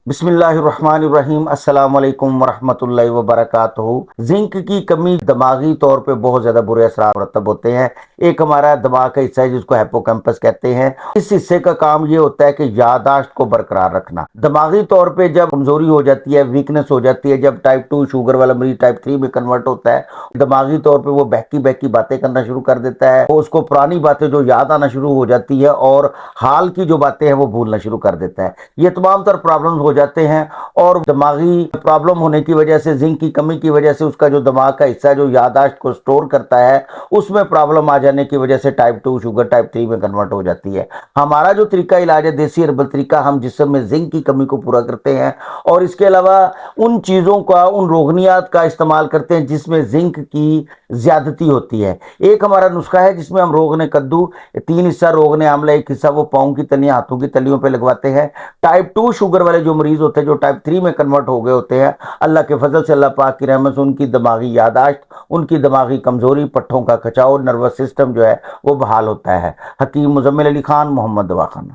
बिस्मिल्लाहिर्रहमानिर्रहीम अस्सलाम वालेकुम वरहमतुल्लाहि वबरकातुहू। जिंक की कमी दिमागी तौर पे बहुत ज्यादा बुरे असर मुरतब होते हैं। एक हमारा दिमाग का हिस्सा है जिसको हिप्पोकैम्पस कहते हैं। इस हिस्से का काम ये होता है कि याददाश्त को बरकरार रखना। दिमागी तौर पे जब कमजोरी हो जाती है, वीकनेस हो जाती है, जब टाइप 2 शुगर वाला मरीज टाइप 3 में कन्वर्ट होता है, दिमागी तौर पे वो बहकी बहकी बातें करना शुरू कर देता है। वो उसको पुरानी बातें जो याद आना शुरू हो जाती है और हाल की जो बातें हैं वो भूलना शुरू कर देता है। ये तमाम तर प्रॉब्लम्स हो जाते हैं और दिमागी प्रॉब्लम होने की वजह से, जिंक की कमी की वजह से, उसका जो दिमाग का हिस्सा जो याददाश्त को स्टोर करता है उसमें प्रॉब्लम आ जाने की वजह से टाइप 2 शुगर टाइप 3 में कन्वर्ट हो जाती है। हमारा जो तरीका इलाज है देसी हर्बल तरीका, हम जिस्म में जिंक की कमी को पूरा करते हैं और इसके अलावा उन चीज़ों का, उन रोगनियात का इस्तेमाल करते हैं जिसमें जिंक की ज्यादती होती है। एक हमारा नुस्खा है जिसमें हम रोगने कद्दू, 3 हिस्सा रोगने आंवला, 1 हिस्सा वो पाँव की तलियां, हाथों की तलियों पे लगवाते हैं। टाइप 2 शुगर वाले जो मरीज होते हैं, जो टाइप 3 में कन्वर्ट हो गए होते हैं, अल्लाह के फजल से, अल्लाह पाक की रहमत से उनकी दिमागी यादाश्त, उनकी दिमागी कमजोरी, पट्ठों का खचाव, नर्वस सिस्टम जो है वो बहाल होता है। हकीम मुजम्मिल अली खान, मोहम्मद दवाखाना।